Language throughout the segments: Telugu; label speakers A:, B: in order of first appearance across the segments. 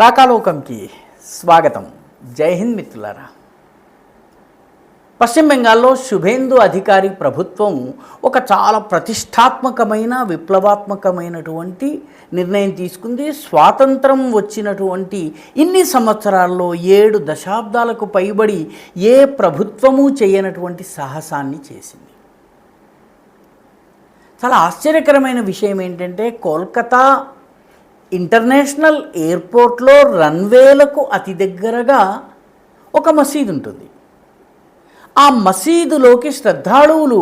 A: రాకాలోకంకి స్వాగతం. జై హింద్ మిత్రులారా. పశ్చిమ బెంగాల్లో శుభేందు అధికారి ప్రభుత్వం ఒక చాలా ప్రతిష్టాత్మకమైన విప్లవాత్మకమైనటువంటి నిర్ణయం తీసుకుంది. స్వాతంత్రం వచ్చినటువంటి ఇన్ని సంవత్సరాల్లో 7 దశాబ్దాలకు పైబడి ఏ ప్రభుత్వము చేయనటువంటి సాహసాన్ని చేసింది. చాలా ఆశ్చర్యకరమైన విషయం ఏంటంటే, కోల్కతా ఇంటర్నేషనల్ ఎయిర్పోర్ట్లో రన్వేలకు అతి దగ్గరగా ఒక మసీదు ఉంటుంది. ఆ మసీదులోకి శ్రద్ధాళువులు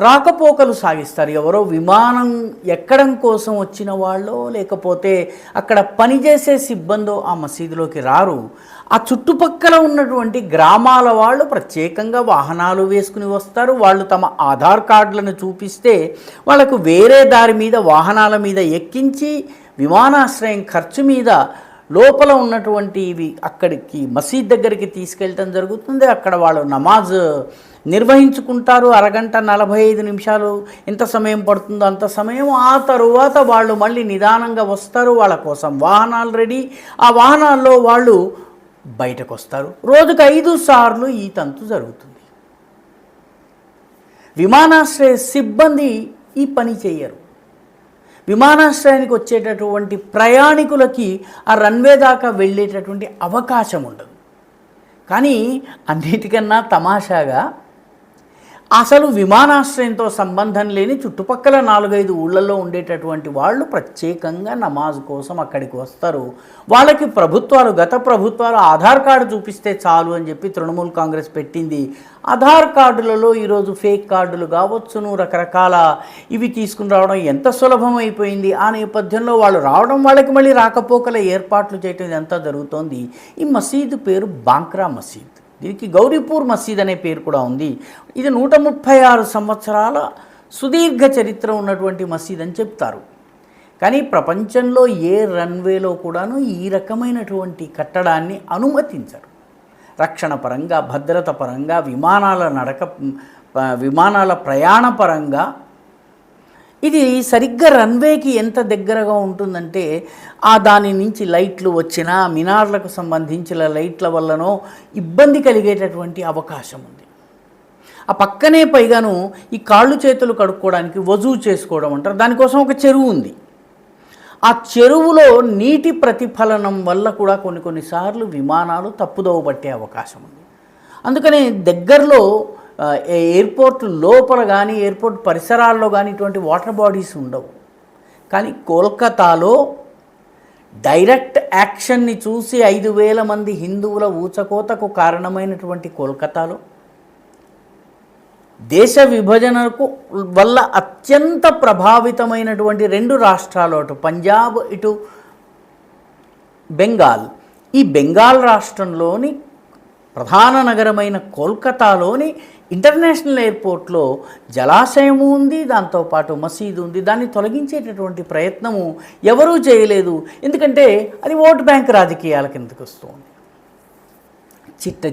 A: రాకపోకలు సాగిస్తారు. ఎవరో విమానం ఎక్కడం కోసం వచ్చిన వాళ్ళో లేకపోతే అక్కడ పనిచేసే సిబ్బందో ఆ మసీదులోకి రారు. ఆ చుట్టుపక్కల ఉన్నటువంటి గ్రామాల వాళ్ళు ప్రత్యేకంగా వాహనాలు వేసుకుని వస్తారు. వాళ్ళు తమ ఆధార్ కార్డులను చూపిస్తే వాళ్ళకు వేరే దారి మీద వాహనాల మీద ఎక్కించి విమానాశ్రయం ఖర్చు మీద లోపల ఉన్నటువంటివి అక్కడికి మసీద్ దగ్గరికి తీసుకెళ్ళటం జరుగుతుంది. అక్కడ వాళ్ళు నమాజ్ నిర్వహించుకుంటారు. అరగంట 45 నిమిషాలు ఎంత సమయం పడుతుందో అంత సమయం. ఆ తరువాత వాళ్ళు మళ్ళీ నిదానంగా వస్తారు. వాళ్ళ కోసం వాహనాలు రెడీ. ఆ వాహనాల్లో వాళ్ళు బయటకు వస్తారు. రోజుకు 5 సార్లు ఈ తంతు జరుగుతుంది. విమానాశ్రయ సిబ్బంది ఈ పని చేయరు. విమానాశ్రయానికి వచ్చేటటువంటి ప్రయాణికులకి ఆ రన్వే దాకా వెళ్ళేటటువంటి అవకాశం ఉండదు. కానీ అన్నిటికన్నా తమాషాగా అసలు విమానాశ్రయంతో సంబంధం లేని చుట్టుపక్కల 4-5 ఊళ్ళల్లో ఉండేటటువంటి వాళ్ళు ప్రత్యేకంగా నమాజ్ కోసం అక్కడికి వస్తారు. వాళ్ళకి గత ప్రభుత్వాలు ఆధార్ కార్డు చూపిస్తే చాలు అని చెప్పి తృణమూల్ కాంగ్రెస్ పెట్టింది. ఆధార్ కార్డులలో ఈరోజు ఫేక్ కార్డులు కావచ్చును, రకరకాల ఇవి తీసుకుని రావడం ఎంత సులభమైపోయింది. ఆ నేపథ్యంలో వాళ్ళు రావడం, వాళ్ళకి మళ్ళీ రాకపోకల ఏర్పాట్లు చేయటం ఇదంతా జరుగుతోంది. ఈ మసీదు పేరు బాంక్రా మసీద్. దీనికి గౌరీపూర్ మసీద్ అనే పేరు కూడా ఉంది. ఇది 136 సంవత్సరాల సుదీర్ఘ చరిత్ర ఉన్నటువంటి మసీద్ అని చెప్తారు. కానీ ప్రపంచంలో ఏ రన్వేలో కూడాను ఈ రకమైనటువంటి కట్టడాన్ని అనుమతించరు. రక్షణ పరంగా, భద్రత పరంగా, విమానాల ప్రయాణ పరంగా ఇది సరిగ్గా రన్వేకి ఎంత దగ్గరగా ఉంటుందంటే, దాని నుంచి లైట్లు వచ్చినా మినార్లకు సంబంధించిన లైట్ల వల్లనో ఇబ్బంది కలిగేటటువంటి అవకాశం ఉంది. ఆ పక్కనే పైగాను ఈ కాళ్ళు చేతులు కడుక్కోవడానికి వజూ చేసుకోవడం అంటారు. దానికోసం ఒక చెరువు ఉంది. ఆ చెరువులో నీటి ప్రతిఫలనం వల్ల కూడా కొన్నిసార్లు విమానాలు తప్పుదోవ పట్టే అవకాశం ఉంది. అందుకనే దగ్గరలో ఎయిర్పోర్ట్ లోపల కానీ ఎయిర్పోర్ట్ పరిసరాల్లో కానీ ఇటువంటి వాటర్ బాడీస్ ఉండవు. కానీ కోల్కతాలో డైరెక్ట్ యాక్షన్ని చూసి 5,000 మంది హిందువుల ఊచకోతకు కారణమైనటువంటి కోల్కతాలో దేశ విభజనకు వల్ల అత్యంత ప్రభావితమైనటువంటి 2 రాష్ట్రాలు, అటు పంజాబ్ ఇటు బెంగాల్. ఈ బెంగాల్ రాష్ట్రంలోని ప్రధాన నగరమైన కోల్కతాలోని ఇంటర్నేషనల్ ఎయిర్పోర్ట్లో జలాశయము ఉంది, దాంతోపాటు మసీదు ఉంది. దాన్ని తొలగించేటటువంటి ప్రయత్నము ఎవరూ చేయలేదు. ఎందుకంటే అది ఓటు బ్యాంక్ రాజకీయాల కిందకు వస్తుంది.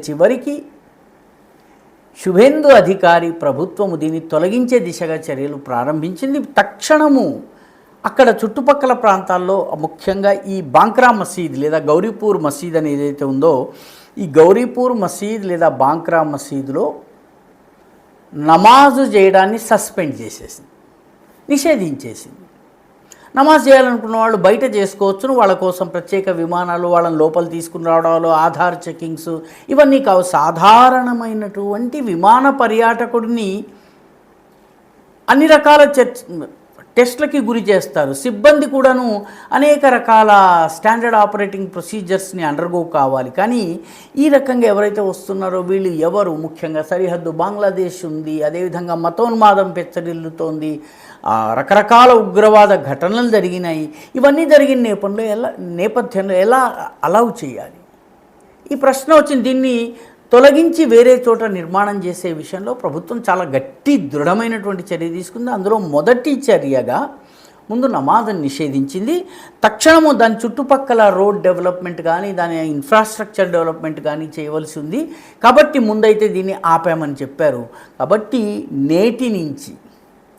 A: చివరికి శుభేందు అధికారి ప్రభుత్వము దీన్ని తొలగించే దిశగా చర్యలు ప్రారంభించింది. తక్షణము అక్కడ చుట్టుపక్కల ప్రాంతాల్లో ముఖ్యంగా ఈ బాంక్రా మసీద్ లేదా గౌరీపూర్ మసీద్ అని ఏదైతే ఉందో, ఈ గౌరీపూర్ మసీద్ లేదా బాంక్రా మసీదులో నమాజు చేయడాన్ని సస్పెండ్ చేసేసింది, నిషేధించేసింది. నమాజ్ చేయాలనుకున్న వాళ్ళు బయట చేసుకోవచ్చును. వాళ్ళ కోసం ప్రత్యేక విమానాలు వాళ్ళని లోపల తీసుకుని రావడాలు, ఆధార్ చెకింగ్స్ ఇవన్నీ కావు. సాధారణమైనటువంటి విమాన పర్యాటకుడిని అన్ని రకాల టెస్ట్లకి గురి చేస్తారు. సిబ్బంది కూడాను అనేక రకాల స్టాండర్డ్ ఆపరేటింగ్ ప్రొసీజర్స్ని అండర్గో కావాలి. కానీ ఈ రకంగా ఎవరైతే వస్తున్నారో వీళ్ళు ఎవరు, ముఖ్యంగా సరిహద్దు బంగ్లాదేశ్ ఉంది, అదేవిధంగా మతోన్మాదం పెచ్చరిల్లుతోంది, రకరకాల ఉగ్రవాద ఘటనలు జరిగినాయి. ఇవన్నీ జరిగిన నేపథ్యంలో ఎలా అలౌ చేయాలి? ఈ ప్రశ్న వచ్చింది. దీన్ని తొలగించి వేరే చోట నిర్మాణం చేసే విషయంలో ప్రభుత్వం చాలా దృఢమైనటువంటి చర్య తీసుకుంది. అందులో మొదటి చర్యగా ముందు నమాజ్ని నిషేధించింది. తక్షణము దాని చుట్టుపక్కల రోడ్ డెవలప్మెంట్ కానీ దాని ఇన్ఫ్రాస్ట్రక్చర్ డెవలప్మెంట్ కానీ చేయవలసి ఉంది. కాబట్టి ముందైతే దీన్ని ఆపామని చెప్పారు. కాబట్టి నేటి నుంచి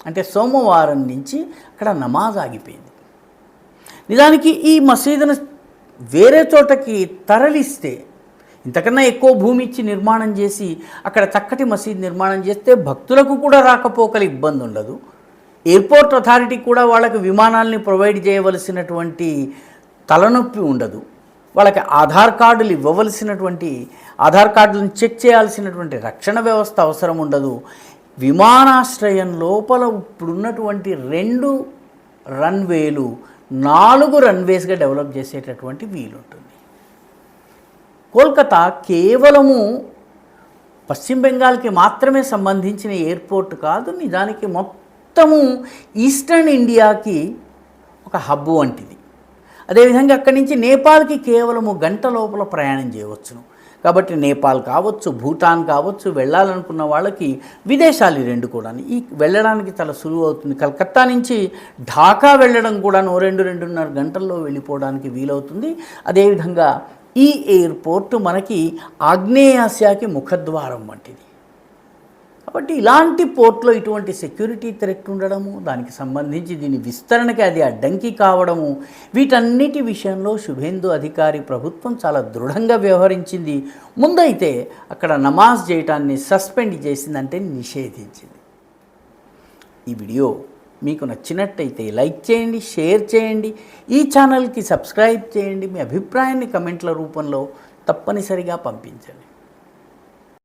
A: అంటే సోమవారం నుంచి అక్కడ నమాజ్ ఆగిపోయింది. నిజానికి ఈ మసీదును వేరే చోటకి తరలిస్తే, ఇంతకన్నా ఎక్కువ భూమి ఇచ్చి నిర్మాణం చేసి అక్కడ చక్కటి మసీద్ నిర్మాణం చేస్తే భక్తులకు కూడా రాకపోకలు ఇబ్బంది ఉండదు. ఎయిర్పోర్ట్ అథారిటీ కూడా వాళ్ళకి విమానాల్ని ప్రొవైడ్ చేయవలసినటువంటి తలనొప్పి ఉండదు. వాళ్ళకి ఆధార్ కార్డులు ఇవ్వవలసినటువంటి, ఆధార్ కార్డులను చెక్ చేయాల్సినటువంటి రక్షణ వ్యవస్థ అవసరం ఉండదు. విమానాశ్రయం లోపల ఇప్పుడున్నటువంటి 2 రన్వేలు 4 రన్వేస్గా డెవలప్ చేసేటటువంటి వీలుంటుంది. కోల్కతా కేవలము పశ్చిమ బెంగాల్కి మాత్రమే సంబంధించిన ఎయిర్పోర్ట్ కాదు, నిజానికి మొత్తము ఈస్టర్న్ ఇండియాకి ఒక హబ్ వంటిది. అదేవిధంగా అక్కడి నుంచి నేపాల్కి కేవలము గంట లోపల ప్రయాణం చేయవచ్చును. కాబట్టి నేపాల్ కావచ్చు, భూటాన్ కావచ్చు, వెళ్ళాలనుకున్న వాళ్ళకి విదేశాలు 2 కూడా ఈ వెళ్ళడానికి చాలా సులువు అవుతుంది. కలకత్తా నుంచి ఢాకా వెళ్ళడం కూడా 2-2.5 గంటల్లో వెళ్ళిపోవడానికి వీలవుతుంది. అదేవిధంగా ఈ ఎయిర్పోర్ట్ మనకి ఆగ్నేయాసియాకి ముఖద్వారం వంటిది. కాబట్టి ఇలాంటి పోర్ట్లో ఇటువంటి సెక్యూరిటీ థ్రెట్ ఉండడము, దానికి సంబంధించి దీని విస్తరణకి అది అడ్డంకి కావడము, వీటన్నిటి విషయంలో శుభేందు అధికారి ప్రభుత్వం చాలా దృఢంగా వ్యవహరించింది. ముందైతే అక్కడ నమాజ్ చేయటాన్ని సస్పెండ్ చేసిందంటే నిషేధించింది. ఈ వీడియో మీకు నచ్చినట్టయితే లైక్ చేయండి, షేర్ చేయండి, ఈ ఛానల్కి సబ్స్క్రైబ్ చేయండి. మీ అభిప్రాయాన్ని కమెంట్ల రూపంలో తప్పనిసరిగా పంపించండి.